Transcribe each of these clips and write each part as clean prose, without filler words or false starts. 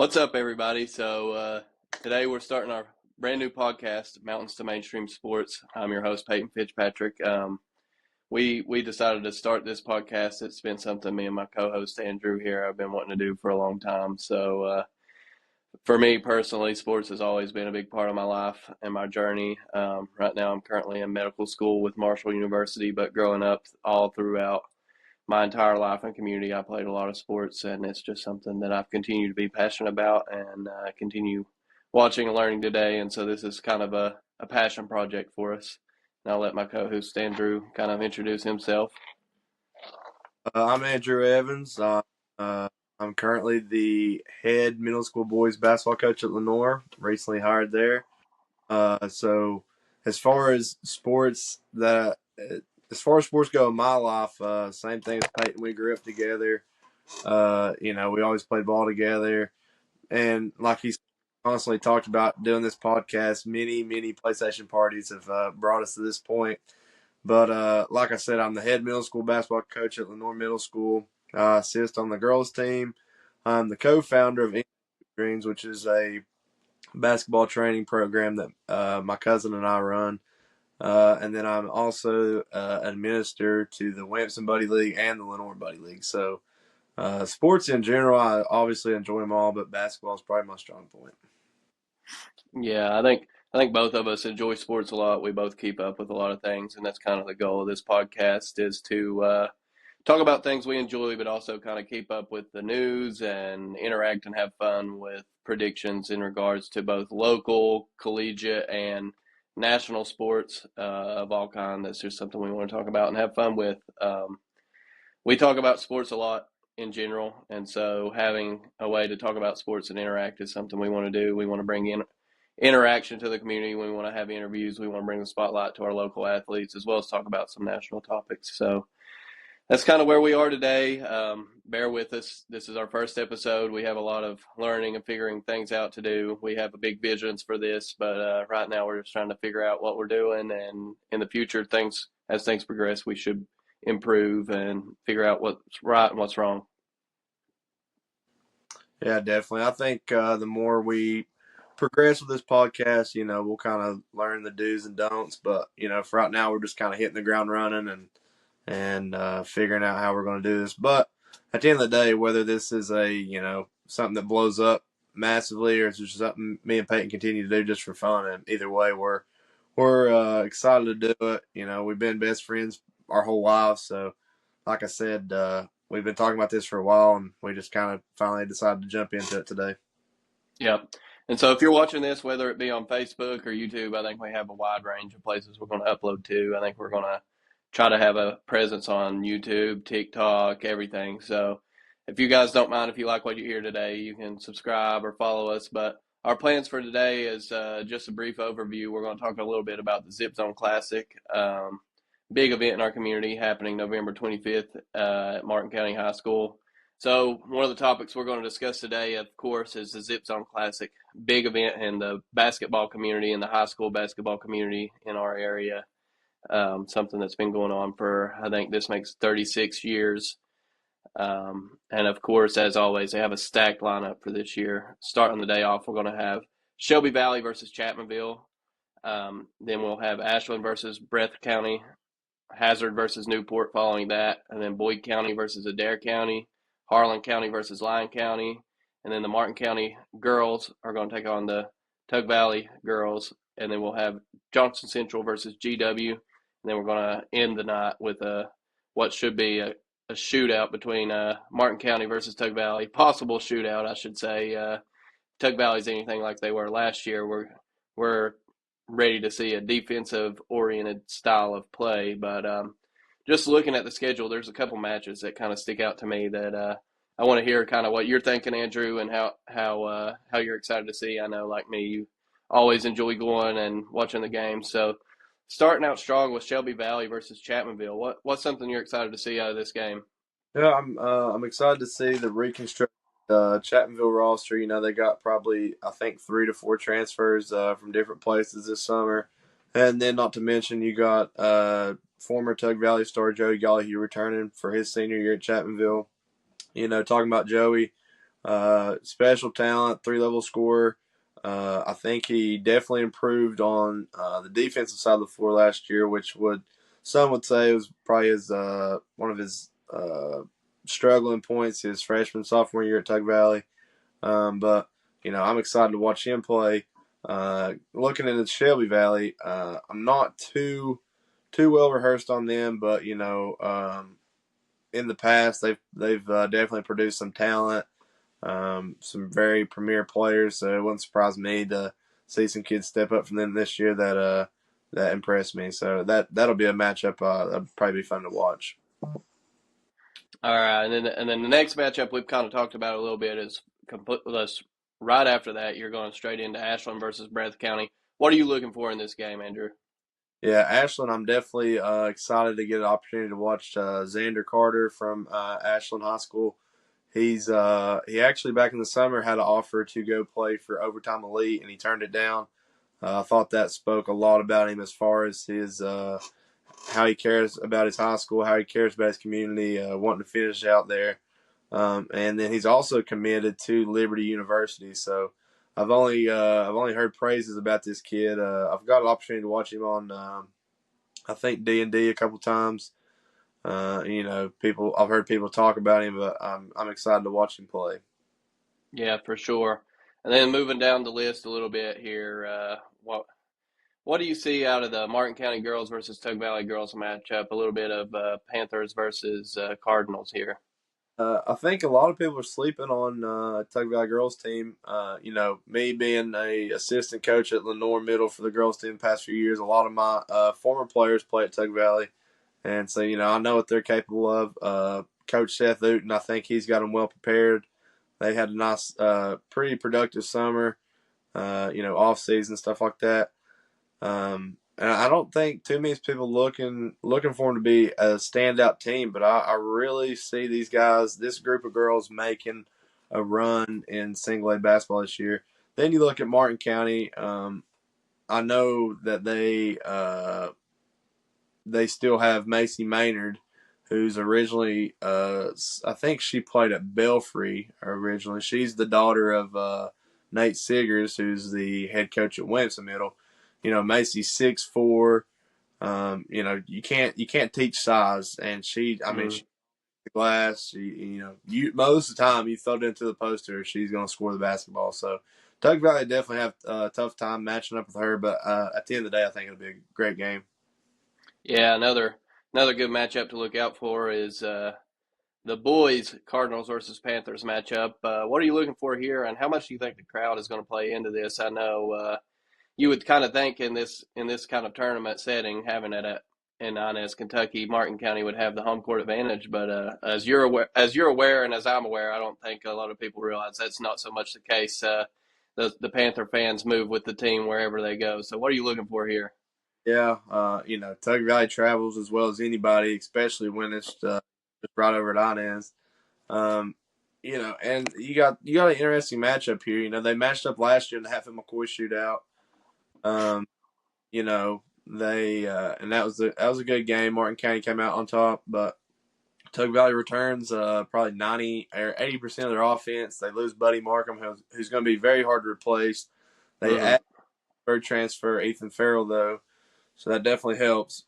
What's up, everybody? Today we're starting our brand new podcast, Mountains to Mainstream Sports. I'm your host, Payton Fitchpatrick. We decided to start this podcast. It's been something me and my co-host Andrew here I've been wanting to do for a long time. For me personally, sports has always been a big part of my life and my journey. Right now, I'm currently in medical school with Marshall University, but growing up all throughout my entire life and community, I played a lot of sports, and it's just something that I've continued to be passionate about and continue watching and learning today. And so this is kind of a passion project for us. And I'll let my co-host Andrew kind of introduce himself. I'm Andrew Evans. I'm currently the head middle school boys basketball coach at Lenore. Recently hired there. So as far as sports go in my life, same thing as Peyton. We grew up together. We always played ball together, and like he's constantly talked about doing this podcast, many PlayStation parties have brought us to this point. But like I said, I'm the head middle school basketball coach at Lenore Middle School. I assist on the girls team. I'm the co-founder of Dreams, which is a basketball training program that my cousin and I run. And then I'm also administrator to the Williamson Buddy League and the Lenore Buddy League. So sports in general, I obviously enjoy them all, but basketball is probably my strong point. Yeah, I think both of us enjoy sports a lot. We both keep up with a lot of things, and that's kind of the goal of this podcast is to talk about things we enjoy, but also kind of keep up with the news and interact and have fun with predictions in regards to both local, collegiate, and national sports of all kind. That's just something we want to talk about and have fun with. We talk about sports a lot in general, and so having a way to talk about sports and interact is something we want to do. We want to bring in interaction to the community. We want to have interviews. We want to bring the spotlight to our local athletes as well as talk about some national topics. So that's kind of where we are today. Bear with us. This is our first episode. We have a lot of learning and figuring things out to do. We have a big visions for this, but right now we're just trying to figure out what we're doing. And in the future, as things progress, we should improve and figure out what's right and what's wrong. Yeah, definitely. I think the more we progress with this podcast, we'll kind of learn the do's and don'ts. But for right now, we're just kind of hitting the ground running and figuring out how we're going to do this. But at the end of the day, whether this is something that blows up massively or it's just something me and Peyton continue to do just for fun, and either way, we're excited to do it. We've been best friends our whole lives, so like I said, we've been talking about this for a while, and we just kind of finally decided to jump into it today. Yep. And so if you're watching this, whether it be on Facebook or YouTube, I think we have a wide range of places we're going to upload to. I think we're going to try to have a presence on YouTube, TikTok, everything. So if you guys don't mind, if you like what you hear today, you can subscribe or follow us. But our plans for today is just a brief overview. We're going to talk a little bit about the Zip Zone Classic, big event in our community happening November 25th at Martin County High School. So one of the topics we're going to discuss today, of course, is the Zip Zone Classic, big event in the basketball community, in the high school basketball community in our area. Something that's been going on for, I think this makes 36 years. And of course, as always, they have a stacked lineup for this year. Starting the day off, we're going to have Shelby Valley versus Chapmanville. Then we'll have Ashland versus Breath County, Hazard versus Newport following that, and then Boyd County versus Adair County, Harlan County versus Lyon County, and then the Martin County girls are going to take on the Tug Valley girls, and then we'll have Johnson Central versus GW, and then we're going to end the night with what should be a shootout between Martin County versus Tug Valley, possible shootout, I should say. Tug Valley's anything like they were last year. We're ready to see a defensive-oriented style of play. But just looking at the schedule, there's a couple matches that kind of stick out to me that I want to hear kind of what you're thinking, Andrew, and how you're excited to see. I know, like me, you always enjoy going and watching the games. So starting out strong with Shelby Valley versus Chapmanville, what's something you're excited to see out of this game? Yeah, I'm excited to see the reconstructed Chapmanville roster. They got probably, I think, 3 to 4 transfers from different places this summer, and then not to mention you got former Tug Valley star Joey Gollyhue returning for his senior year at Chapmanville. Talking about Joey, Special talent, 3 level scorer. I think he definitely improved on the defensive side of the floor last year, which would some would say was probably his one of his struggling points his freshman sophomore year at Tug Valley. But I'm excited to watch him play. Looking into Shelby Valley, I'm not too well rehearsed on them, but in the past they've definitely produced some talent, some very premier players. So it wouldn't surprise me to see some kids step up from them this year that impressed me. So that'll be a matchup that'll probably be fun to watch. All right, and then the next matchup we've kind of talked about a little bit is complete. Right after that, you're going straight into Ashland versus Breath County. What are you looking for in this game, Andrew? Yeah, Ashland, I'm definitely excited to get an opportunity to watch Xander Carter from Ashland High School. He actually back in the summer had an offer to go play for Overtime Elite, and he turned it down. I thought that spoke a lot about him as far as his how he cares about his high school, how he cares about his community, wanting to finish out there. And then he's also committed to Liberty University. So I've only heard praises about this kid. I've got an opportunity to watch him on I think D&D a couple times. People I've heard people talk about him, but I'm excited to watch him play. Yeah, for sure. And then moving down the list a little bit here, what do you see out of the Martin County girls versus Tug Valley girls matchup? A little bit of Panthers versus Cardinals here. I think a lot of people are sleeping on Tug Valley girls team. Me being a assistant coach at Lenore Middle for the girls team the past few years, a lot of my former players play at Tug Valley, and so I know what they're capable of. Coach Seth Uten, I think he's got them well prepared. They had a nice, pretty productive summer. Off season stuff like that. And I don't think too many people looking for them to be a standout team, but I really see these guys, this group of girls, making a run in single A basketball this year. Then you look at Martin County. I know that they still have Macy Maynard, who's originally I think she played at Belfry originally. She's the daughter of Nate Siggers, who's the head coach at Williamson Middle. Macy's 6'4". You can't teach size, and Mm. she's the glass. You most of the time you throw it into the poster, she's going to score the basketball. So Tug Valley definitely have a tough time matching up with her, but at the end of the day, I think it'll be a great game. Yeah, another good matchup to look out for is the boys Cardinals versus Panthers matchup. What are you looking for here, and how much do you think the crowd is going to play into this? I know you would kind of think in this kind of tournament setting, having it at in Inez, Kentucky, Martin County would have the home court advantage. But as you're aware, and as I'm aware, I don't think a lot of people realize that's not so much the case. The Panther fans move with the team wherever they go. So what are you looking for here? Yeah, Tug Valley travels as well as anybody, especially when it's just right over at Inez. And you got an interesting matchup here. They matched up last year in the Half of McCoy shootout. Um, they and that was a good game. Martin County came out on top, but Tug Valley returns probably 90 or 80% of their offense. They lose Buddy Markham, who's going to be very hard to replace. They Mm-hmm. add third transfer Ethan Farrell though, so that definitely helps.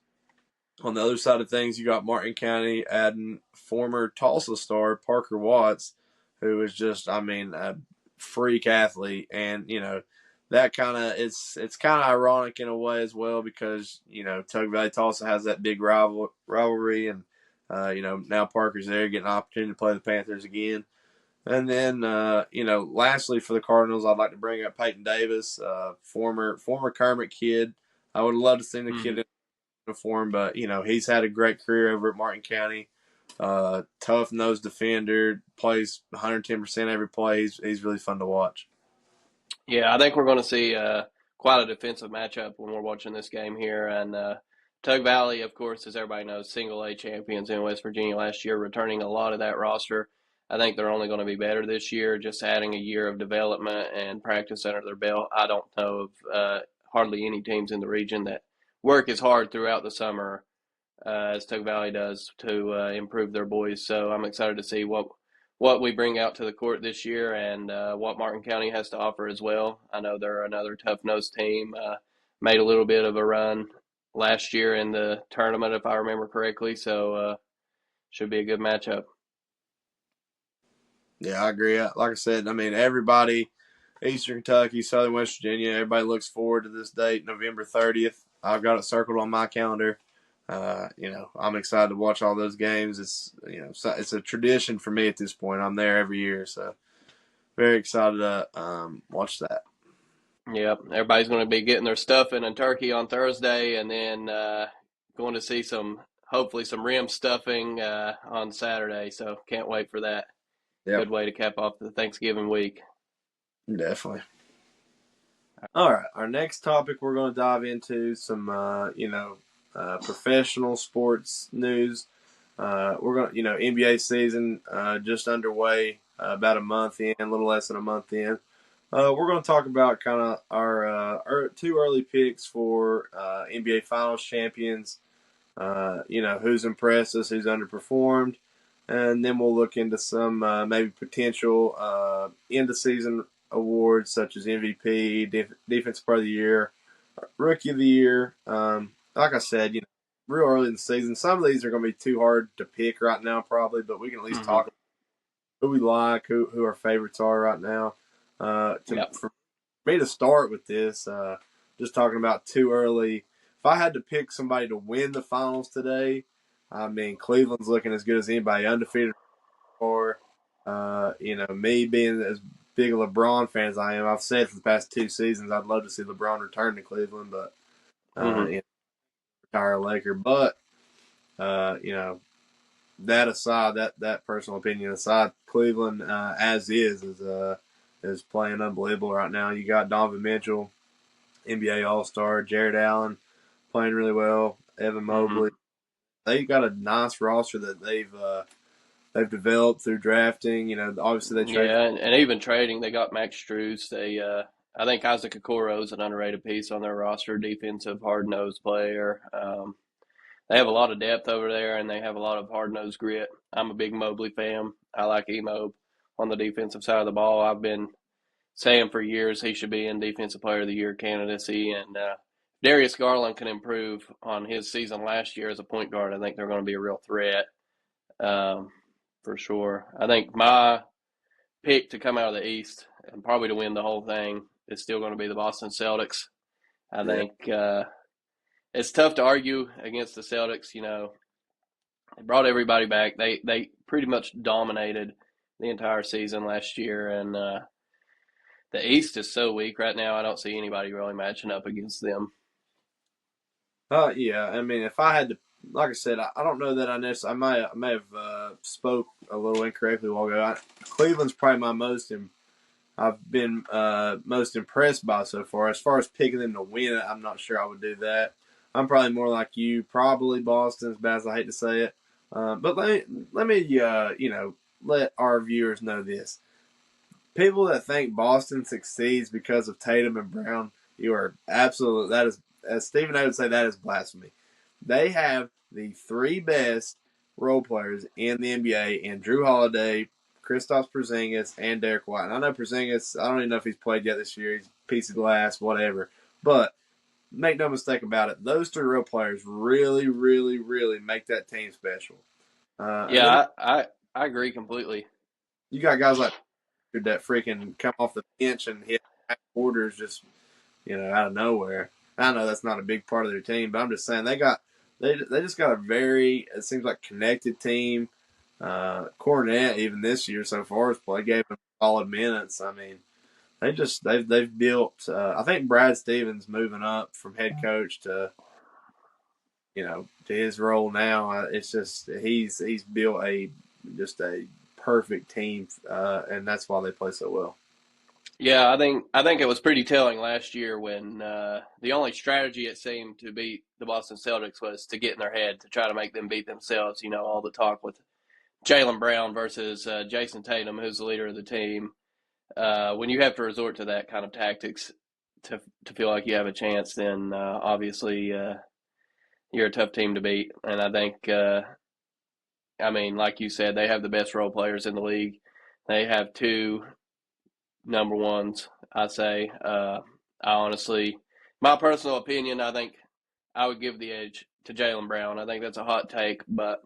On the other side of things, you got Martin County adding former Tulsa star Parker Watts, who is just, a freak athlete, and that kind of it's kind of ironic in a way as well because Tug Valley Tulsa has that big rivalry, and now Parker's there getting an opportunity to play the Panthers again. And then, lastly for the Cardinals, I'd like to bring up Payton Davis, former Kermit kid. I would love to see the Mm-hmm. kid uniform, but he's had a great career over at Martin County. Tough nosed defender, plays 110% every play. He's really fun to watch. Yeah, I think we're going to see quite a defensive matchup when we're watching this game here. And Tug Valley, of course, as everybody knows, single A champions in West Virginia last year, returning a lot of that roster. I think they're only going to be better this year, just adding a year of development and practice under their belt. I don't know of hardly any teams in the region that work as hard throughout the summer as Tug Valley does to improve their boys. So I'm excited to see what we bring out to the court this year and what Martin County has to offer as well. I know they're another tough-nosed team. Made a little bit of a run last year in the tournament, if I remember correctly. So should be a good matchup. Yeah, I agree. Like I said, I mean, everybody, Eastern Kentucky, Southern West Virginia, everybody looks forward to this date, November 30th. I've got it circled on my calendar. I'm excited to watch all those games. It's a tradition for me at this point. I'm there every year, so very excited to watch that. Yep, everybody's going to be getting their stuffing and turkey on Thursday, and then going to see hopefully some rim stuffing on Saturday. So can't wait for that. Yep, Good way to cap off the Thanksgiving week. definitely. All right, our next topic we're going to dive into some, professional sports news. We're going to, NBA season just underway, about a month in, a little less than a month in. We're going to talk about kind of our two early picks for NBA Finals champions. Who's impressed us, who's underperformed, and then we'll look into some maybe potential end of season awards such as MVP, Defensive Player of the Year, Rookie of the Year. Like I said, real early in the season, some of these are going to be too hard to pick right now, probably, but we can at least Mm-hmm. talk about who we like, who our favorites are right now. Yep. For me to start with this, just talking about too early. If I had to pick somebody to win the finals today, I mean Cleveland's looking as good as anybody, undefeated. Or, me being as big a LeBron fan as I am, I've said for the past 2 seasons I'd love to see LeBron return to Cleveland, but Mm-hmm. retire a Laker. But that aside, that personal opinion aside, Cleveland as is playing unbelievable right now. You got Donovan Mitchell, NBA All Star, Jared Allen playing really well, Evan Mm-hmm. Mobley. They've got a nice roster that they've developed through drafting. Obviously they trade. Yeah, and even trading, they got Max Strus. I think Isaac Okoro is an underrated piece on their roster, defensive hard nosed player. They have a lot of depth over there, and they have a lot of hard nosed grit. I'm a big Mobley fan. I like Emo on the defensive side of the ball. I've been saying for years he should be in Defensive Player of the Year candidacy, and Darius Garland can improve on his season last year as a point guard. I think they're going to be a real threat, um, for sure. I think my pick to come out of the East and probably to win the whole thing is still going to be the Boston Celtics. I Yeah. think it's tough to argue against the Celtics. They brought everybody back. They pretty much dominated the entire season last year, and the East is so weak right now. I don't see anybody really matching up against them. Yeah. I mean, if I had to, like I said, I don't know that I necessarily. I may have spoke a little incorrectly a while ago. Cleveland's probably I've been most impressed by so far. As far as picking them to win it, I'm not sure I would do that. I'm probably more like you. Probably Boston, as bad as I hate to say it. But let me let our viewers know this. People that think Boston succeeds because of Tatum and Brown, you are absolutely, that is, as Stephen A would say, that is blasphemy. They have the three best role players in the NBA in Drew Holiday, Kristaps Porzingis, and Derek White. And I know Porzingis, I don't even know if he's played yet this year. He's a piece of glass, whatever. But make no mistake about it, those three role players really, really, really make that team special. And then Yeah, I agree completely. you got guys like that freaking come off the bench and hit orders just out of nowhere. I know that's not a big part of their team, but I'm just saying they just got a very, it seems like, connected team. Cornette even this year so far has played, gave them solid minutes. I mean, they've built. I think Brad Stevens moving up from head coach to his role now. It's just he's built a perfect team, and that's why they play so well. Yeah, I think it was pretty telling last year when the only strategy it seemed to beat the Boston Celtics was to get in their head to try to make them beat themselves. All the talk with Jaylen Brown versus Jason Tatum, who's the leader of the team. When you have to resort to that kind of tactics to feel like you have a chance, then obviously you're a tough team to beat. And I think, I mean, like you said, they have the best role players in the league. They have two number ones, I say. I honestly, my personal opinion, I think I would give the edge to Jaylen Brown. I think that's a hot take, but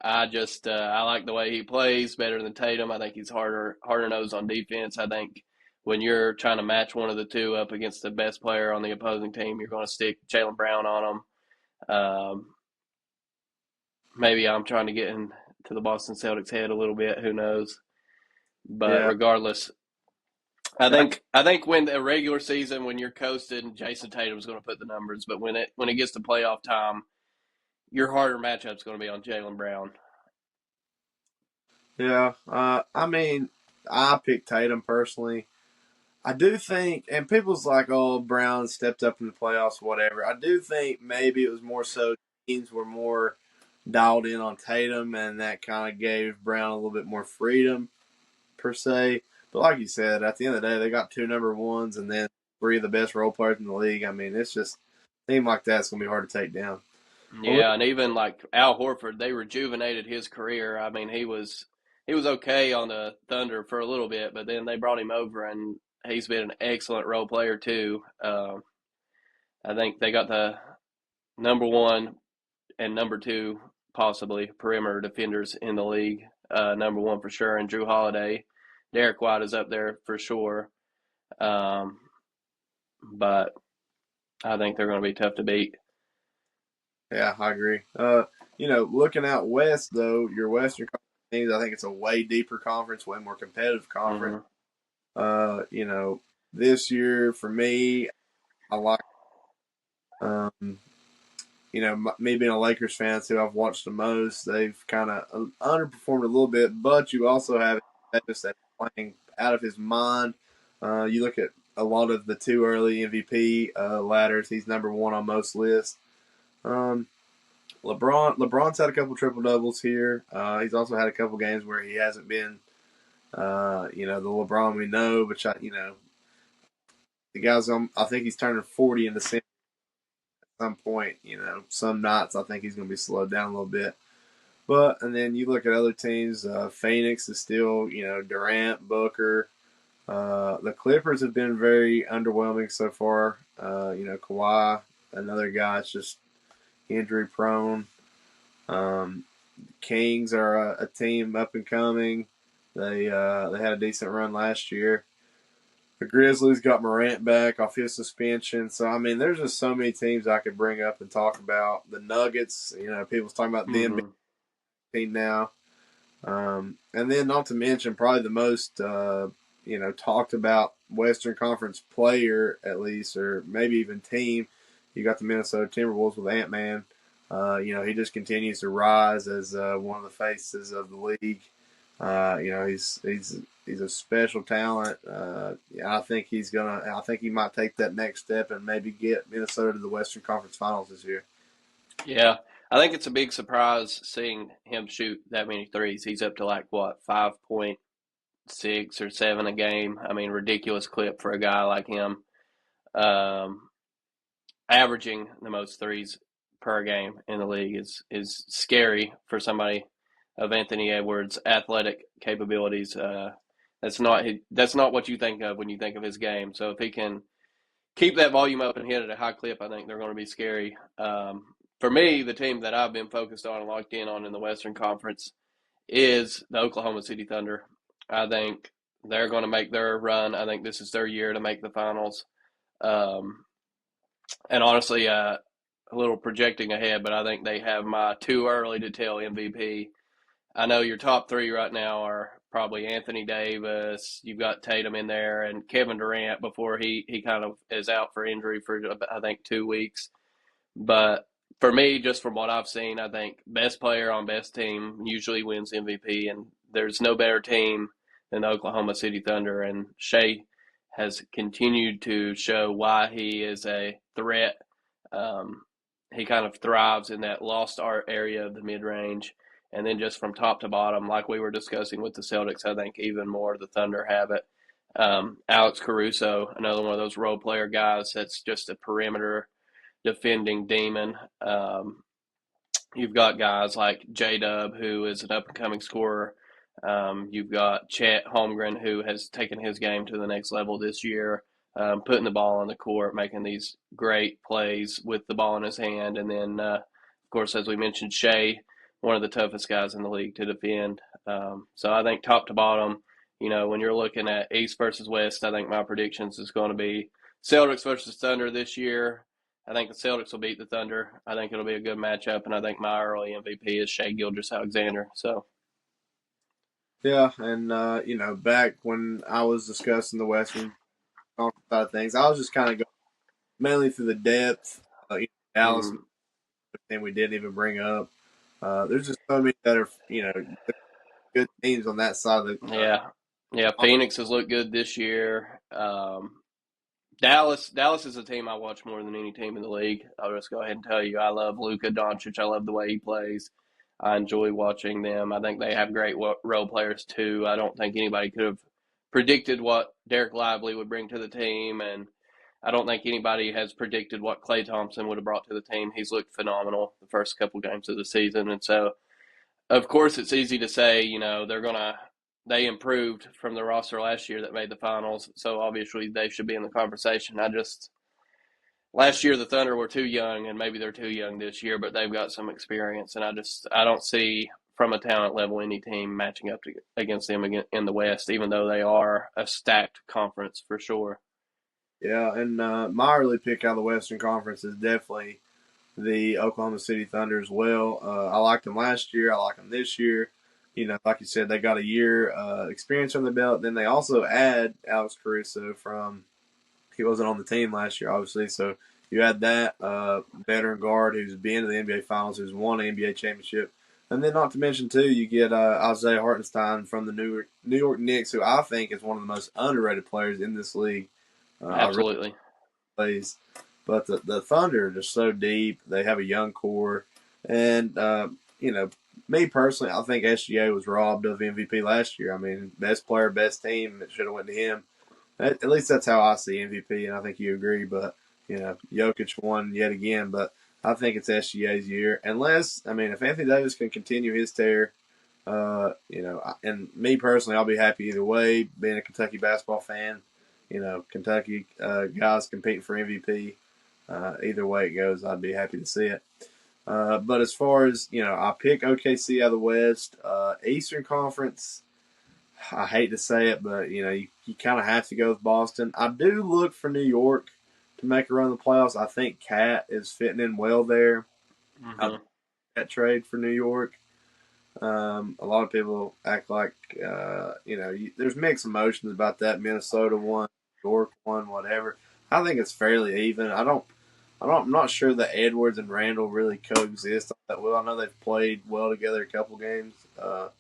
I like the way he plays better than Tatum. I think he's harder nosed on defense. I think when you're trying to match one of the two up against the best player on the opposing team, you're going to stick Jaylen Brown on him. Maybe I'm trying to get into the Boston Celtics head a little bit. Who knows? But Yeah, regardless, I yeah, think I think when the regular season, when you're coasting, Jason Tatum's going to put the numbers. But when it gets to playoff time, your harder matchup's going to be on Jaylen Brown. yeah. I mean, I picked Tatum personally. I do think, and people's like, "Oh, Brown stepped up in the playoffs, whatever." I do think maybe it was more so teams were more dialed in on Tatum, and that kind of gave Brown a little bit more freedom per se. But like you said, at the end of the day, they got two number ones, and then three of the best role players in the league. I mean, it's just a team like that's gonna be hard to take down. Well, Yeah, and even like Al Horford, they rejuvenated his career. I mean, he was okay on the Thunder for a little bit, but then they brought him over, and he's been an excellent role player too. I think they got the number one and number two possibly perimeter defenders in the league. Number one for sure, and Drew Holiday. Derek White is up there for sure, um, but I think they're going to be tough to beat. yeah, I agree. Looking out west though, your Western Conference teams, I think it's a way deeper conference, way more competitive conference. Hmm. Uh, you know, this year for me, I like, um, me being a Lakers fan, who I've watched the most. They've kind of underperformed a little bit, but you also have Davis that's playing out of his mind. You look at a lot of the two early MVP ladders. He's number one on most lists. Um, LeBron's had a couple triple doubles here. He's also had a couple games where he hasn't been, the LeBron we know. But the guy's on. I think he's turning 40 in December at some point. Some nights I think he's going to be slowed down a little bit. But and then you look at other teams. Phoenix is still, Durant, Booker. The Clippers have been very underwhelming so far. Kawhi, another guy, is just injury prone. Um, Kings are a team up and coming. They had a decent run last year. The Grizzlies got Morant back off his suspension. So I mean, there's just so many teams I could bring up and talk about. The Nuggets, people's talking about them being Hmm. a team now. And then not to mention probably the most talked about Western Conference player at least, or maybe even team. You got the Minnesota Timberwolves with Ant Man. He just continues to rise as one of the faces of the league. He's a special talent. I think he's gonna. I think he might take that next step and maybe get Minnesota to the Western Conference Finals this year. Yeah, I think it's a big surprise seeing him shoot that many threes. He's up to like what 5.6 or 7 a game. I mean, ridiculous clip for a guy like him. Um, Averaging the most threes per game in the league is scary for somebody of Anthony Edwards' athletic capabilities. That's not what you think of when you think of his game. So if he can keep that volume up and hit at a high clip, I think they're going to be scary. For me, the team that I've been focused on and locked in on in the Western Conference is the Oklahoma City Thunder. I think they're going to make their run. I think this is their year to make the finals. Um, and honestly, a little projecting ahead, but I think they have my too early to tell MVP. I know your top three right now are probably Anthony Davis. You've got Tatum in there and Kevin Durant before he kind of is out for injury for I think 2 weeks. But for me, just from what I've seen, I think best player on best team usually wins MVP, and there's no better team than the Oklahoma City Thunder. And Shea has continued to show why he is a threat. Um, he kind of thrives in that lost art area of the mid range. And then just from top to bottom, like we were discussing with the Celtics, I think even more the Thunder have it. Alex Caruso, another one of those role player guys that's just a perimeter defending demon. You've got guys like J Dub, who is an up and coming scorer. You've got Chet Holmgren, who has taken his game to the next level this year, putting the ball on the court, making these great plays with the ball in his hand. And then, of course, as we mentioned, Shea, one of the toughest guys in the league to defend. So I think top to bottom, when you're looking at East versus West, I think my predictions is going to be Celtics versus Thunder this year. I think the Celtics will beat the Thunder. I think it'll be a good matchup, and I think my early MVP is Shea Gilgeous-Alexander. So, Yeah, and back when I was discussing the Western Conference side of things, I was just kind of going mainly through the depth. Dallas, mm, and we didn't even bring up. There's just so many that are good teams on that side of the. yeah, Phoenix has looked good this year. Dallas is a team I watch more than any team in the league. I'll just go ahead and tell you, I love Luka Doncic. I love the way he plays. I enjoy watching them. I think they have great role players too. I don't think anybody could have predicted what Derek Lively would bring to the team, and I don't think anybody has predicted what Klay Thompson would have brought to the team. He's looked phenomenal the first couple games of the season, and so of course it's easy to say, they improved from the roster last year that made the finals, so obviously they should be in the conversation. Last year the Thunder were too young, and maybe they're too young this year, but they've got some experience, and I don't see from a talent level any team matching up against them in the West, even though they are a stacked conference for sure. Yeah, and my early pick out of the Western Conference is definitely the Oklahoma City Thunder as well. I liked them last year. I like them this year. Like you said, they got a year experience on the belt. Then they also add Alex Caruso from he wasn't on the team last year, obviously. So you add that veteran guard who's been to the NBA Finals, who's won an NBA championship. And then, not to mention, too, you get Isaiah Hartenstein from the New York Knicks, who I think is one of the most underrated players in this league. I really Absolutely. plays, but the Thunder are just so deep. They have a young core, and me personally, I think SGA was robbed of MVP last year. I mean, best player, best team. It should have went to him. At least that's how I see MVP, and I think you agree. But Jokic won yet again, but I think it's SGA's year. Unless, I mean, if Anthony Davis can continue his tear, and me personally, I'll be happy either way. Being a Kentucky basketball fan, Kentucky guys competing for MVP. Either way it goes, I'd be happy to see it. But as far as I pick OKC out of the West, Eastern Conference. I hate to say it, but you kind of have to go with Boston. I do look for New York to make a run in the playoffs. I think Cat is fitting in well there. I think Hmm. that trade for New York. A lot of people act like there's mixed emotions about that. Minnesota won, New York won, whatever. I think it's fairly even. I'm not sure that Edwards and Randall really coexist that well. I know they've played well together a couple games, but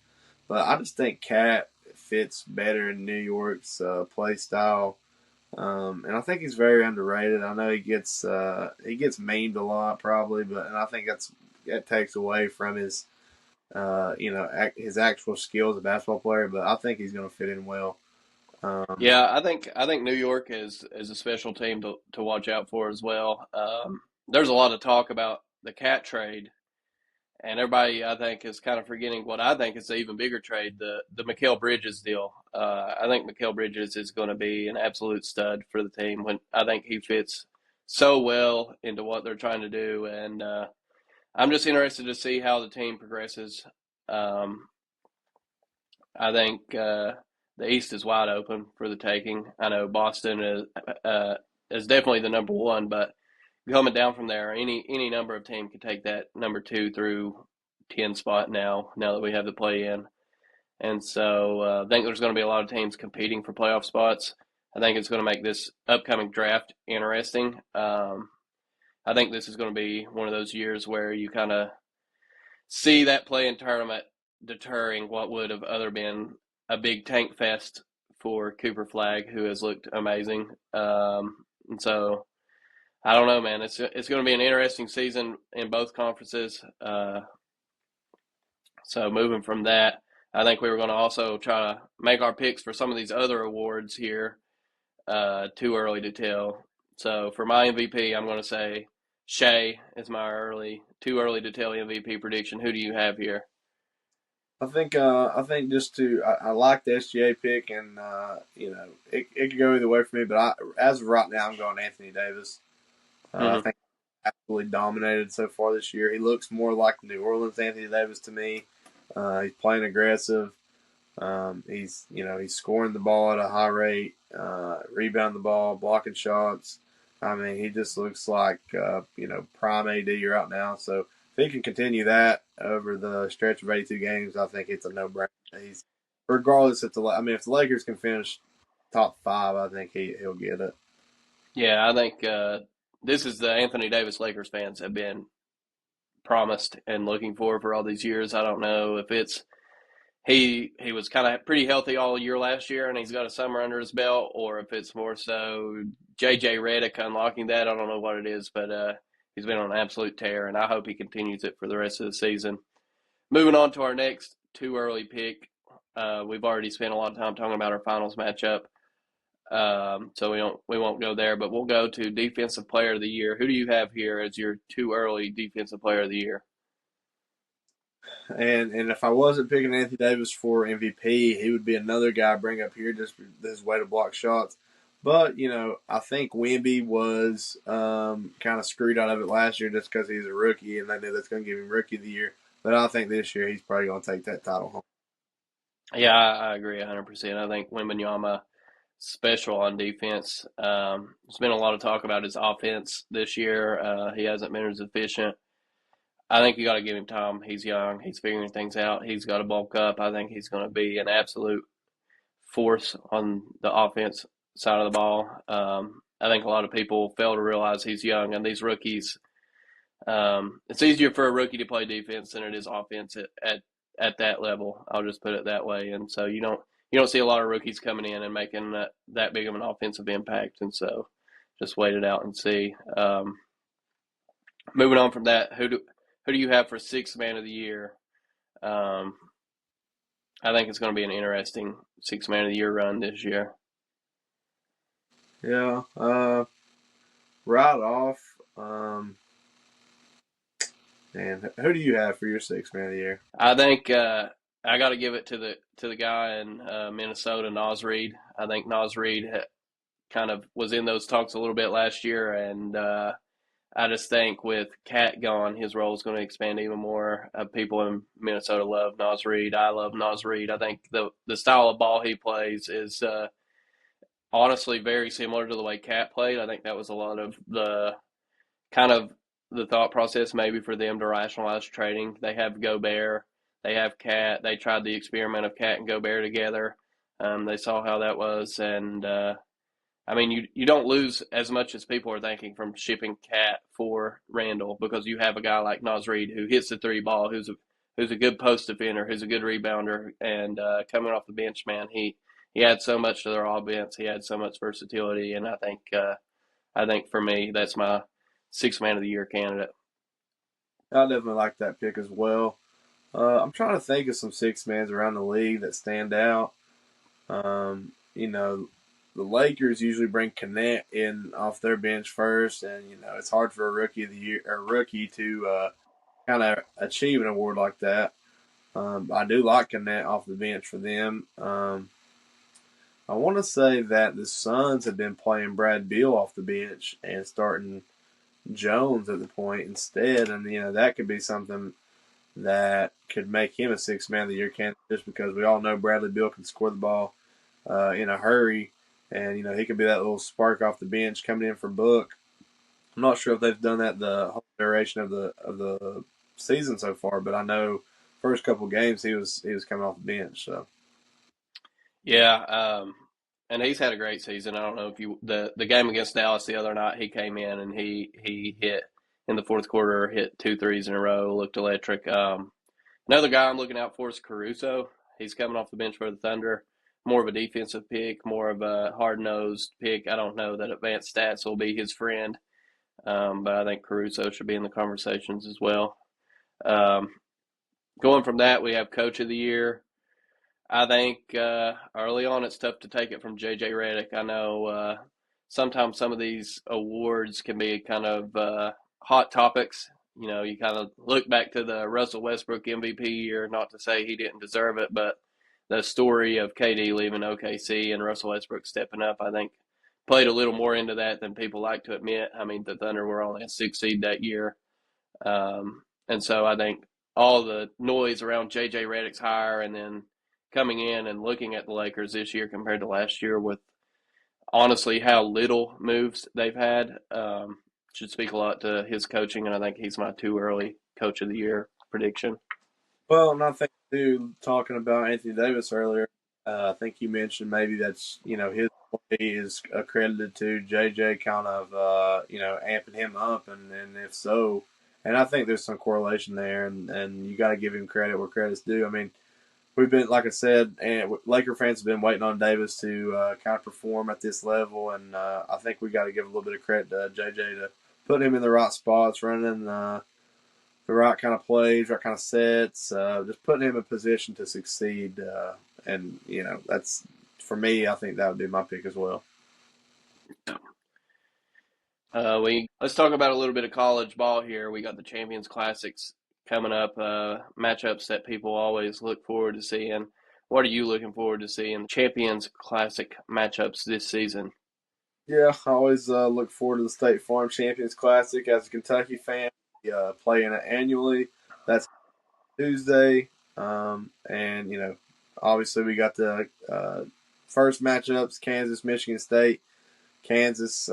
I just think Cat fits better in New York's play style. And I think he's very underrated. I know he gets memed a lot probably, and I think that takes away from his his actual skills as a basketball player. But I think he's going to fit in well. Um, Yeah, I think New York is a special team to watch out for as well. There's a lot of talk about the Cat trade, and everybody I think is kind of forgetting what I think is the even bigger trade, the Mikal Bridges deal. I think Mikal Bridges is going to be an absolute stud for the team. When I think he fits so well into what they're trying to do, and I'm just interested to see how the team progresses. Um, I think the East is wide open for the taking. I know Boston is definitely the number one, but coming down from there, any number of team can take that number 2 through 10 spot now that we have the play in. And so I think there's going to be a lot of teams competing for playoff spots. I think it's going to make this upcoming draft interesting. I think this is going to be one of those years where you kind of see that play in tournament deterring what would have other been a big tank fest for Cooper Flag, who has looked amazing. And so I don't know, man. It's going to be an interesting season in both conferences. So moving from that, I think we were going to also try to make our picks for some of these other awards here. Too early to tell. So for my MVP, I'm going to say Shea is my too early to tell MVP prediction. Who do you have here? I think just I like the SGA pick, and it could go either way for me. But as of right now, I'm going Anthony Davis. I Hmm. think he's absolutely dominated so far this year. He looks more like New Orleans Anthony Davis to me. He's playing aggressive. He's scoring the ball at a high rate, rebounding the ball, blocking shots. I mean, he just looks like prime AD right now. So if he can continue that over the stretch of 82 games, I think it's a no-brainer. He's regardless if the Lakers can finish top five, I think he'll get it. Yeah, I think this is the Anthony Davis Lakers fans have been promised and looking for all these years. I don't know if it's he was kind of pretty healthy all year last year, and he's got a summer under his belt, or if it's more so JJ Redick unlocking that. I don't know what it is, but he's been on an absolute tear, and I hope he continues it for the rest of the season. Moving on to our next too early pick. We've already spent a lot of time talking about our finals matchup, so we won't go there, but we'll go to defensive player of the year. Who do you have here as your too early defensive player of the year? And if I wasn't picking Anthony Davis for MVP, he would be another guy I bring up here just for his way to block shots. But I think Wemby was kind of screwed out of it last year just because he's a rookie, and they knew that's going to give him Rookie of the Year. But I think this year he's probably going to take that title home. Yeah, I agree 100%. I think Wembanyama special on defense. There's been a lot of talk about his offense this year. He hasn't been as efficient. I think you got to give him time. He's young. He's figuring things out. He's got to bulk up. I think he's going to be an absolute force on the offense side of the ball. I think a lot of people fail to realize he's young, and these rookies. It's easier for a rookie to play defense than it is offense at that level. I'll just put it that way. And so you don't see a lot of rookies coming in and making that big of an offensive impact. And so just wait it out and see. Moving on from that, who do you have for sixth man of the year? Um, I think it's going to be an interesting sixth man of the year run this year. Yeah. Right off. And who do you have for your Sixth Man of the Year? I think I got to give it to the guy in Minnesota, Nas Reed. I think Nas Reed kind of was in those talks a little bit last year, and I just think with Cat gone, his role is going to expand even more. People in Minnesota love Nas Reed. I love Nas Reed. I think the style of ball he plays is honestly very similar to the way Cat played. I think that was a lot of the kind of the thought process maybe for them to rationalize trading. They have Gobert, they have Cat. They tried the experiment of Cat and Gobert together. They saw how that was, and I mean, you don't lose as much as people are thinking from shipping Cat for Randall because you have a guy like Nas Reed who hits the three ball, who's a good post defender, who's a good rebounder, and coming off the bench, man, he adds so much to their offense. He adds so much versatility, and I think for me that's my six man of the year candidate. I definitely like that pick as well. I'm trying to think of some six mans around the league that stand out. The Lakers usually bring Connect in off their bench first, and it's hard for a rookie of the year or rookie to kind of achieve an award like that. I do like Connect off the bench for them. I want to say that the Suns have been playing Brad Beal off the bench and starting Jones at the point instead, and that could be something that could make him a six man of the year candidate just because we all know Bradley Beal can score the ball in a hurry, and he could be that little spark off the bench coming in for Book. I'm not sure if they've done that the whole duration of the season so far, but I know first couple games he was coming off the bench. So Yeah, and he's had a great season. I don't know if the game against Dallas the other night he came in and he hit in the fourth quarter, hit two threes in a row, looked electric. Another guy I'm looking out for is Caruso. He's coming off the bench for the Thunder. More of a defensive pick, more of a hard nosed pick. I don't know that advanced stats will be his friend, but I think Caruso should be in the conversations as well. Um, Going from that, we have Coach of the Year. I think early on it's tough to take it from JJ Redick. I know sometimes some of these awards can be kind of hot topics. You kind of look back to the Russell Westbrook MVP year, not to say he didn't deserve it, but the story of KD leaving OKC and Russell Westbrook stepping up, I think, played a little more into that than people like to admit. I mean, the Thunder were only a 6 seed that year. And so I think all the noise around JJ Redick's hire and then coming in and looking at the Lakers this year compared to last year with honestly how little moves they've had should speak a lot to his coaching. And I think he's my too early coach of the year prediction. Well, and I think too, talking about Anthony Davis earlier, I think you mentioned maybe that's his play is accredited to JJ kind of amping him up, and if so, and I think there's some correlation there, and you got to give him credit where credit's due. I mean, we've been, like I said, and Laker fans have been waiting on Davis to kind of perform at this level, and I think we got to give a little bit of credit to JJ to put him in the right spots, running the right kind of plays, right kind of sets, just putting him in position to succeed. And that's for me. I think that would be my pick as well. We let's talk about a little bit of college ball here. We got the Champions Classics coming up, matchups that people always look forward to seeing. What are you looking forward to seeing Champions Classic matchups this season? Yeah, I always look forward to the State Farm Champions Classic as a Kentucky fan. We play in it annually. That's Tuesday, and obviously we got the first matchups: Kansas, Michigan State. Kansas,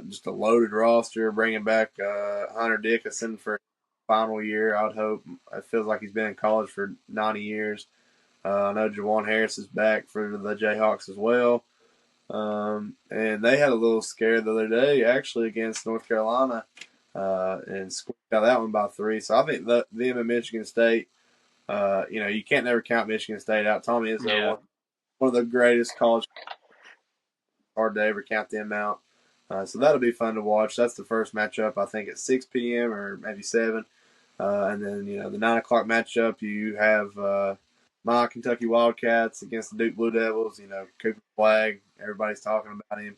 just a loaded roster, bringing back Hunter Dickinson for final year. I'd hope. It feels like he's been in college for 90 years. I know Jawan Harris is back for the Jayhawks as well. And they had a little scare the other day, actually, against North Carolina, and squeaked out that one by 3. So I think them and Michigan State, you can't never count Michigan State out. Tommy Izzo, Yeah, one of the greatest college. Hard to ever count them out. So that'll be fun to watch. That's the first matchup, I think, at 6 p.m. or maybe 7. And then, the 9 o'clock matchup, you have my Kentucky Wildcats against the Duke Blue Devils. Cooper Flagg, everybody's talking about him.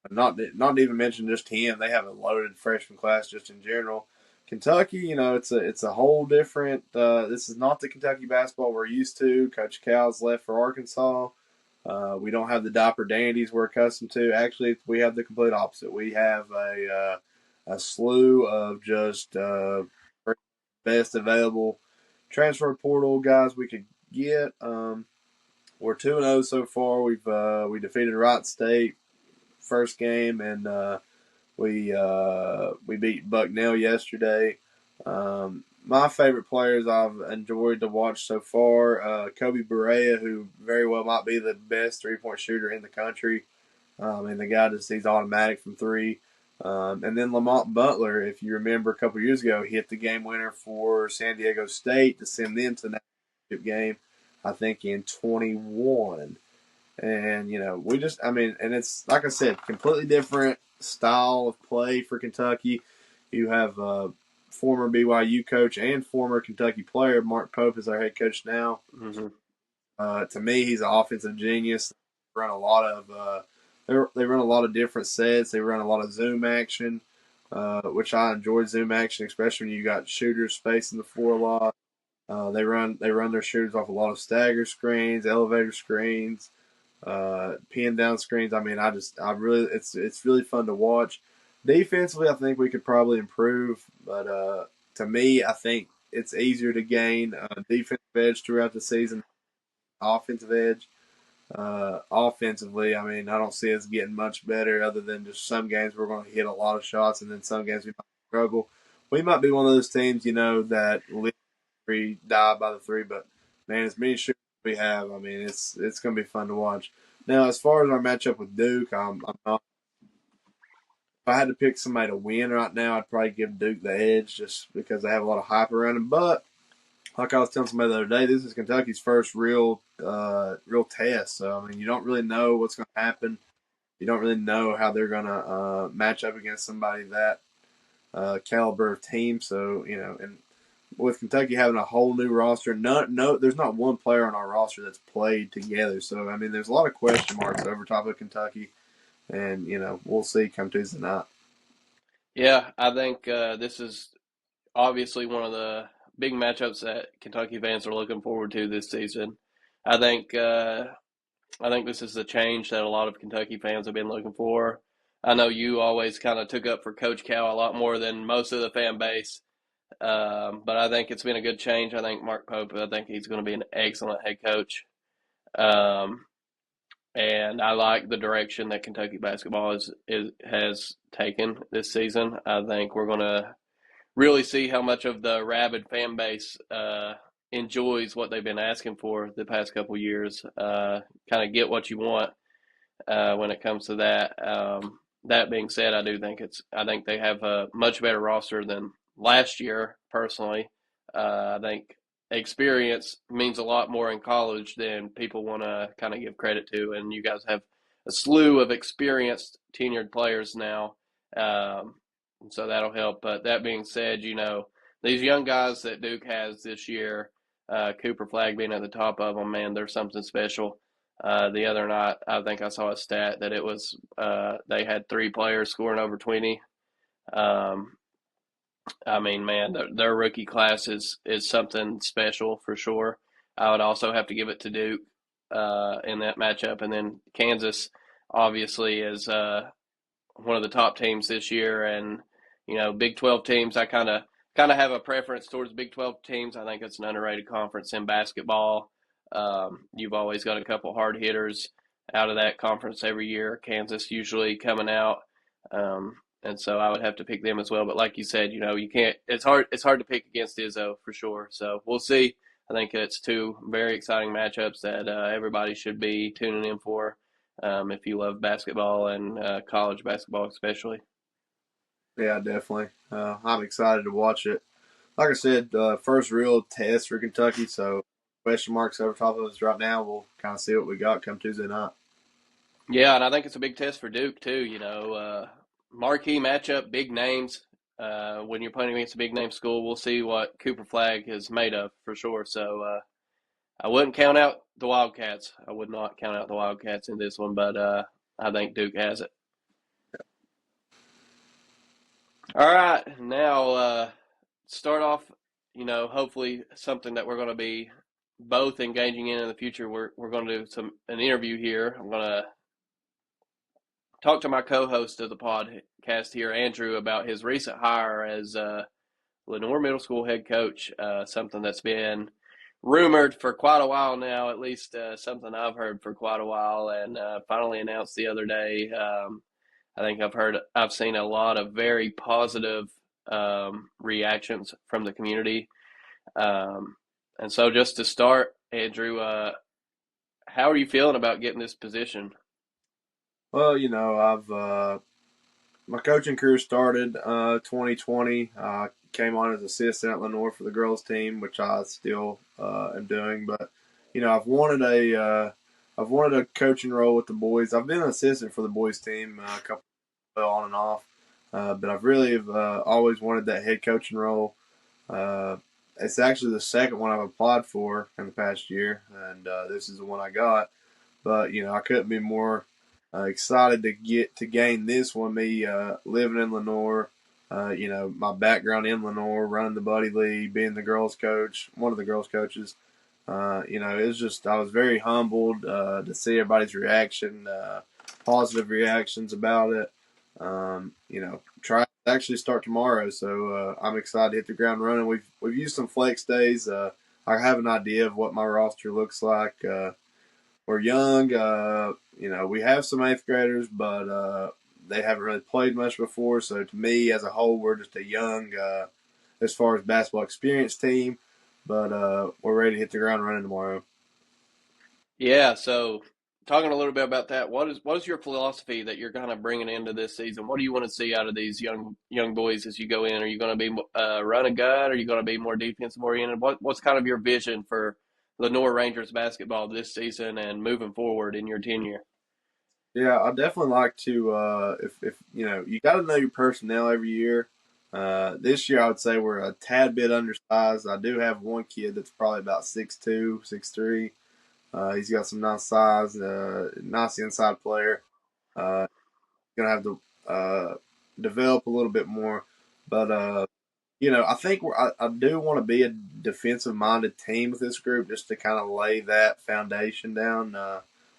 Not to even mention just him. They have a loaded freshman class just in general. Kentucky, it's a whole different. This is not the Kentucky basketball we're used to. Coach Cal's left for Arkansas. We don't have the diaper dandies we're accustomed to. Actually, we have the complete opposite. We have a slew of just best available transfer portal guys we could get. We're 2-0 so far. We defeated Wright State first game, and we beat Bucknell yesterday. My favorite players I've enjoyed to watch so far, Kobe Barea, who very well might be the best three-point shooter in the country. And the guy he's automatic from 3. And then Lamont Butler, if you remember a couple years ago, hit the game winner for San Diego State to send them to the national game, I think in 21. And, and it's, like I said, completely different style of play for Kentucky. You have former BYU coach and former Kentucky player. Mark Pope is our head coach now. mm-hmm. To me, he's an offensive genius. They run a lot of they run a lot of different sets. They run a lot of zoom action, which I enjoy zoom action, especially when you got shooters spacing the floor a lot. They run their shooters off a lot of stagger screens, elevator screens, pin down screens. I mean, it's really fun to watch. Defensively, I think we could probably improve, but to me, I think it's easier to gain defensive edge throughout the season, offensive edge. Offensively, I mean, I don't see us getting much better other than just some games we're going to hit a lot of shots, and then some games we might struggle. We might be one of those teams, that live die by the 3, but man, as many shooters we have, I mean, it's going to be fun to watch. Now, as far as our matchup with Duke, I'm not. If I had to pick somebody to win right now, I'd probably give Duke the edge just because they have a lot of hype around them. But like I was telling somebody the other day, this is Kentucky's first real test. So I mean, you don't really know what's going to happen. You don't really know how they're going to match up against somebody that caliber of team. So and with Kentucky having a whole new roster, there's not one player on our roster that's played together. So I mean, there's a lot of question marks over top of Kentucky, and we'll see come Tuesday night. Yeah, I think this is obviously one of the big matchups that Kentucky fans are looking forward to this season. I think uh, I think this is the change that a lot of Kentucky fans have been looking for. I know you always kind of took up for Coach Cal a lot more than most of the fan base, but I think it's been a good change. I think Mark Pope, I think he's going to be an excellent head coach. Um, and I like the direction that Kentucky basketball has taken this season. I think we're going to really see how much of the rabid fan base enjoys what they've been asking for the past couple years. Kind of get what you want when it comes to that. That being said, I think they have a much better roster than last year. Personally, I think experience means a lot more in college than people want to kind of give credit to, and you guys have a slew of experienced tenured players now, so that'll help. But that being said, these young guys that Duke has this year, Cooper Flag being at the top of them, man, they're something special. The other night, I think I saw a stat that it was they had three players scoring over 20. Um, I mean, man, their rookie class is something special for sure. I would also have to give it to Duke in that matchup, and then Kansas obviously is one of the top teams this year, and Big 12 teams. I kind of have a preference towards Big 12 teams. I think it's an underrated conference in basketball. You've always got a couple hard hitters out of that conference every year. Kansas usually coming out, and so I would have to pick them as well. But like you said, you can't. It's hard. It's hard to pick against Izzo for sure. So we'll see. I think it's two very exciting matchups that everybody should be tuning in for if you love basketball and college basketball especially. Yeah, definitely. I'm excited to watch it. Like I said, first real test for Kentucky, so question marks over top of us right now. We'll kind of see what we got come Tuesday night. Yeah, and I think it's a big test for Duke too. Marquee matchup, big names. When you're playing against a big name school, we'll see what Cooper Flag is made of for sure. So I wouldn't count out the Wildcats. I would not count out the Wildcats in this one, but I think Duke has it. All right, now start off. Hopefully something that we're going to be both engaging in the future. We're going to do an interview here. I'm going to talk to my co-host of the podcast here, Andrew, about his recent hire as Lenore Middle School head coach. Something that's been rumored for quite a while now, at least something I've heard for quite a while, and finally announced the other day. I think I've seen a lot of very positive reactions from the community. Um, and so, just to start, Andrew, how are you feeling about getting this position? Well, I've my coaching career started 2020. I came on as assistant at Lenore for the girls team, which I still am doing. But I've wanted a coaching role with the boys. I've been an assistant for the boys team a couple on and off, but I've really always wanted that head coaching role. Uh, it's actually the second one I've applied for in the past year, and this is the one I got. But I couldn't be more excited to get to gain this one. Me living in Lenore, my background in Lenore, running the buddy league, being the girls coach, one of the girls coaches. It was just I was very humbled to see everybody's reaction, positive reactions about it. Try to actually start tomorrow, so I'm excited to hit the ground running. We've used some flex days. I have an idea of what my roster looks like. We're young. We have some eighth graders, but they haven't really played much before. So to me, as a whole, we're just a young, as far as basketball experience team. But we're ready to hit the ground running tomorrow. Yeah, so talking a little bit about that, what is your philosophy that you're kind of bringing into this season? What do you want to see out of these young boys as you go in? Are you going to be run and gun? Are you going to be more defensive oriented? What's kind of your vision for Lenore Rangers basketball this season and moving forward in your tenure? Yeah, I definitely like to. If you got to know your personnel every year. This year, I would say we're a tad bit undersized. I do have one kid that's probably about 6'2", 6'3". He's got some nice size, nice inside player. Gonna have the develop a little bit more. But I think I do want to be a defensive minded team with this group just to kind of lay that foundation down.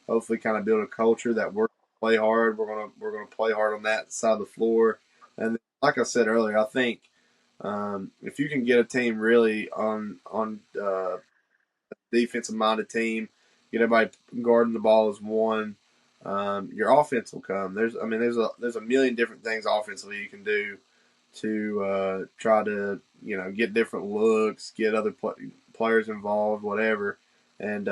Hopefully, kind of build a culture that we're gonna play hard. We're gonna play hard on that side of the floor. And like I said earlier, I think if you can get a team really on defensive minded team, get everybody guarding the ball as one. Your offense will come. There's a million different things offensively you can do to try to get different looks, get other players involved, whatever. And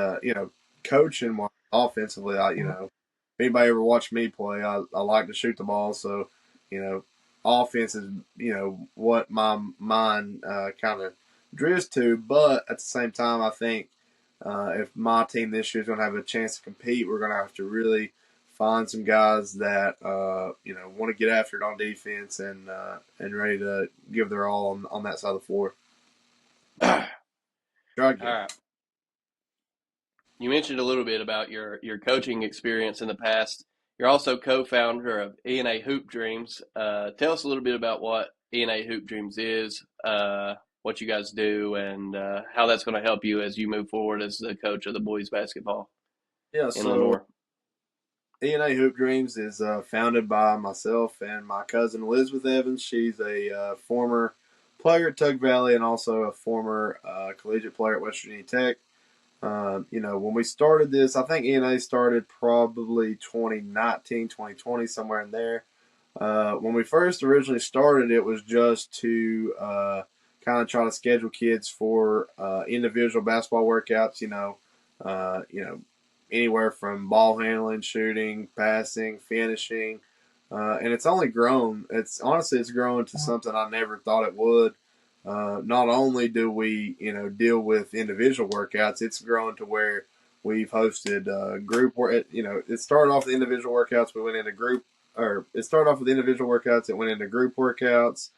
coaching offensively, if anybody ever watched me play, I like to shoot the ball, so you know offense is what my mind kind of drifts to. But at the same time, I think if my team this year is going to have a chance to compete, we're going to have to really find some guys that want to get after it on defense and ready to give their all on that side of the floor. All Try again. right. You mentioned a little bit about your coaching experience in the past. You're also co-founder of E&A Hoop Dreams. Tell us a little bit about what E&A Hoop Dreams is, what you guys do, and how that's going to help you as you move forward as the coach of the boys basketball Yeah, in so Lenore. E&A Hoop Dreams is founded by myself and my cousin Elizabeth Evans. She's a former player at Tug Valley and also a former collegiate player at West Virginia Tech. When we started this, I think E&A started probably 2019, 2020, somewhere in there. When we first originally started, it was just to kind of try to schedule kids for individual basketball workouts. Anywhere from ball handling, shooting, passing, finishing, and it's only grown. It's grown to something I never thought it would. Not only do we, deal with individual workouts, it's grown to where we've hosted group work. It started off with individual workouts. We went into group, or it started off with individual workouts. It went into group workouts,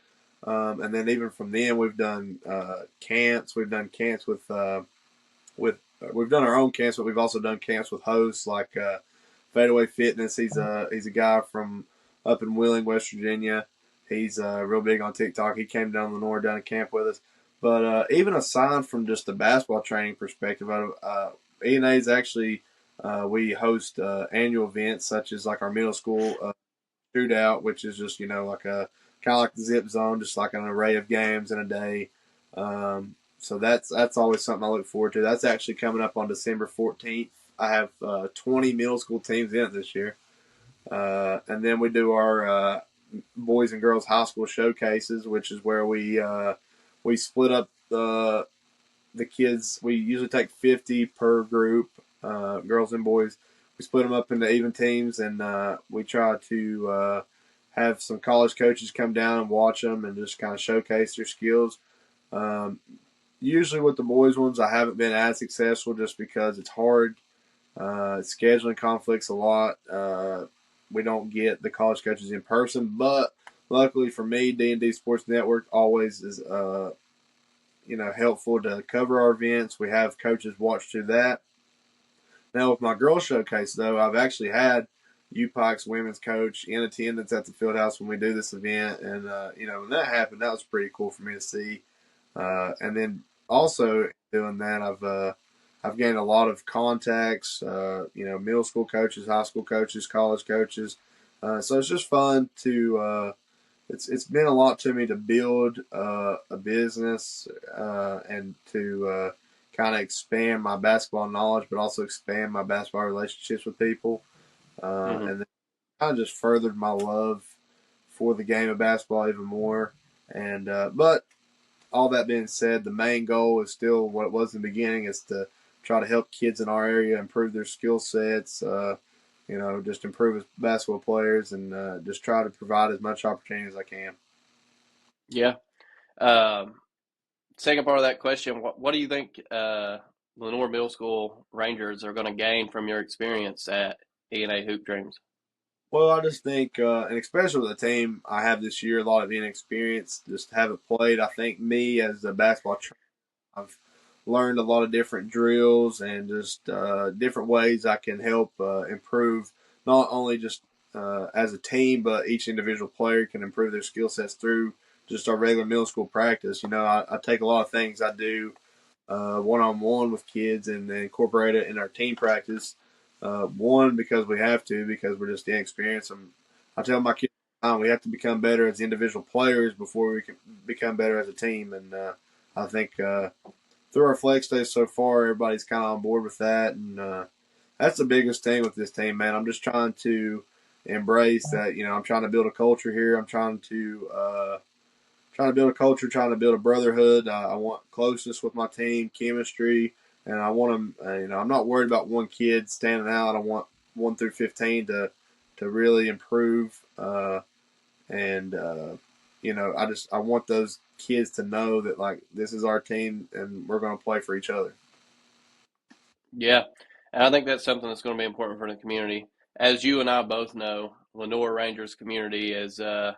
and then even from then, we've done camps. We've done camps with we've done our own camps, but we've also done camps with hosts like Fadeaway Fitness. He's a guy from up in Wheeling, West Virginia. He's real big on TikTok. He came down to Lenore, done a camp with us. But even aside from just the basketball training perspective, E&A is actually we host annual events such as like our middle school shootout, which is just like a kind of like the zip zone, just like an array of games in a day. So that's always something I look forward to. That's actually coming up on December 14th. I have 20 middle school teams in it this year. And then we do our boys and girls high school showcases, which is where we split up the kids. We usually take 50 per group, girls and boys. We split them up into even teams, and we try to have some college coaches come down and watch them and just kind of showcase their skills. Usually with the boys ones, I haven't been as successful just because it's hard. Scheduling conflicts a lot. We don't get the college coaches in person, but luckily for me, D&D Sports Network always is helpful to cover our events. We have coaches watch through that. Now with my girls showcase though, I've actually had UPike's women's coach in attendance at the field house when we do this event, and when that happened, that was pretty cool for me to see. And then also doing that, I've gained a lot of contacts. Middle school coaches, high school coaches, college coaches. So it's just fun to. It's been a lot to me to build a business and to kind of expand my basketball knowledge, but also expand my basketball relationships with people, Mm-hmm. and then kind of just furthered my love for the game of basketball even more. And but all that being said, the main goal is still what it was in the beginning: is to try to help kids in our area improve their skill sets. Just improve as basketball players and just try to provide as much opportunity as I can. Yeah. Um, Second part of that question, what do you think Lenore Middle School Rangers are going to gain from your experience at E&A Hoop Dreams? Well, I just think, and especially with the team I have this year, a lot of inexperience, just haven't played. I think me as a basketball trainer, I've learned a lot of different drills and just different ways I can help improve not only just as a team, but each individual player can improve their skill sets through just our regular middle school practice. I take a lot of things I do one on one with kids and incorporate it in our team practice. One, because we have to, because we're just inexperienced. I tell my kids we have to become better as individual players before we can become better as a team. And I think through our flex days so far, everybody's kind of on board with that. And that's the biggest thing with this team, man. I'm just trying to embrace that. I'm trying to build a culture here. I'm trying to build a culture, trying to build a brotherhood. I want closeness with my team, chemistry, and I want them. I'm not worried about one kid standing out. I want 1 through 15 to really improve, and I want those kids to know that like this is our team and we're going to play for each other. Yeah, and I think that's something that's going to be important for the community. As you and I both know, Lenore Rangers community is a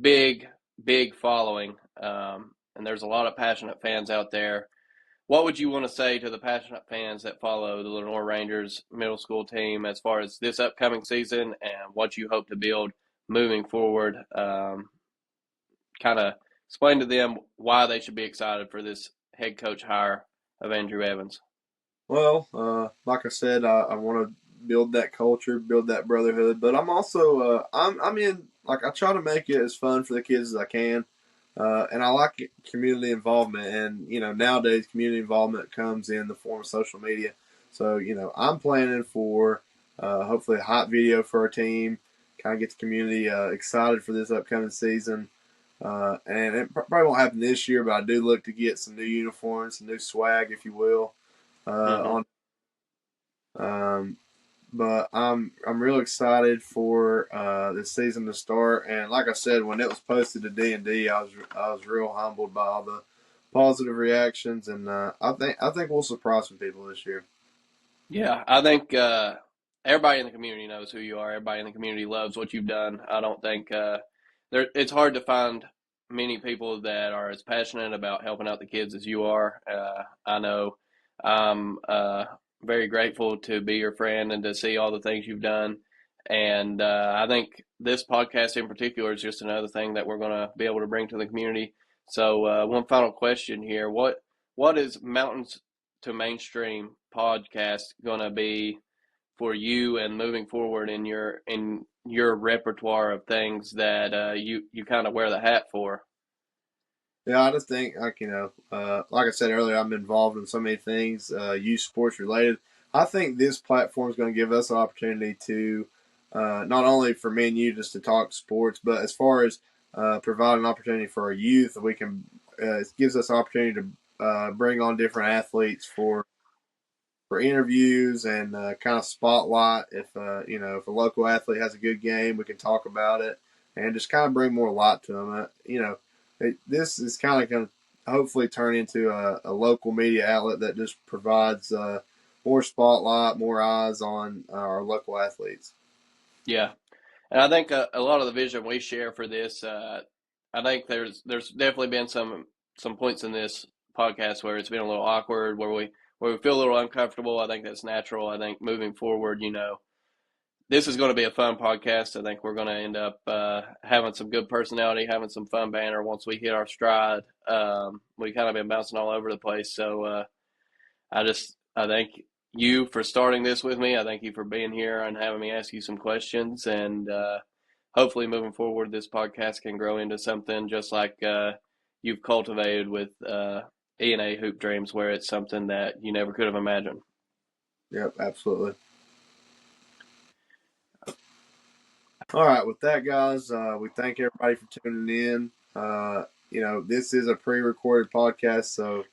big, big following, and there's a lot of passionate fans out there. What would you want to say to the passionate fans that follow the Lenore Rangers middle school team as far as this upcoming season and what you hope to build moving forward? Kind of explain to them why they should be excited for this head coach hire of Andrew Evans. Well, like I said, I want to build that culture, build that brotherhood, but I'm also I'm in like I try to make it as fun for the kids as I can, and I like community involvement. And nowadays community involvement comes in the form of social media. So I'm planning for hopefully a hot video for our team, kind of get the community excited for this upcoming season. And it probably won't happen this year, but I do look to get some new uniforms, some new swag, if you will Mm-hmm. on. Um, but I'm real excited for this season to start. And like I said, when it was posted to D&D, I was real humbled by all the positive reactions, and I think we'll surprise some people this year. Yeah, I think everybody in the community knows who you are. Everybody in the community loves what you've done. I don't think it's hard to find many people that are as passionate about helping out the kids as you are. I know I'm very grateful to be your friend and to see all the things you've done. And I think this podcast in particular is just another thing that we're going to be able to bring to the community. So, one final question here: what is Mountains to Mainstream podcast going to be for you and moving forward in your repertoire of things that you kind of wear the hat for? Yeah, I just think like like I said earlier, I'm involved in so many things, youth sports related. I think this platform is going to give us an opportunity to not only for me and you just to talk sports, but as far as provide an opportunity for our youth, we can it gives us an opportunity to bring on different athletes for interviews and kind of spotlight if a local athlete has a good game, we can talk about it and just kind of bring more light to them. This is kind of going to hopefully turn into a local media outlet that just provides more spotlight, more eyes on our local athletes. Yeah, and I think a lot of the vision we share for this, I think there's definitely been some points in this podcast where it's been a little awkward, where we feel a little uncomfortable. I think that's natural. I think moving forward, this is going to be a fun podcast. I think we're going to end up having some good personality, having some fun banter once we hit our stride. We kind of been bouncing all over the place, so I thank you for starting this with me. I thank you for being here and having me ask you some questions, and hopefully moving forward, this podcast can grow into something just like you've cultivated with E&A Hoop Dreams, where it's something that you never could have imagined. Yep, absolutely. All right, with that, guys, we thank everybody for tuning in. This is a pre-recorded podcast, so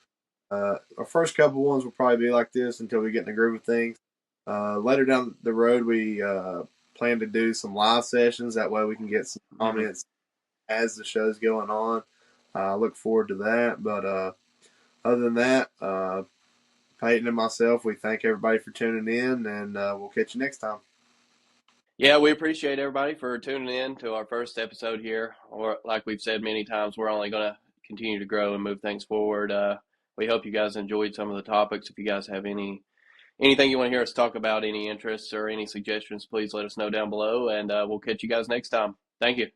our first couple ones will probably be like this until we get in the groove of things. Later down the road, we plan to do some live sessions. That way, we can get some Mm-hmm. comments as the show's going on. I look forward to that. But other than that, Peyton and myself, we thank everybody for tuning in, and we'll catch you next time. Yeah, we appreciate everybody for tuning in to our first episode here. Or, like we've said many times, we're only going to continue to grow and move things forward. We hope you guys enjoyed some of the topics. If you guys have any anything you want to hear us talk about, any interests or any suggestions, please let us know down below, and we'll catch you guys next time. Thank you.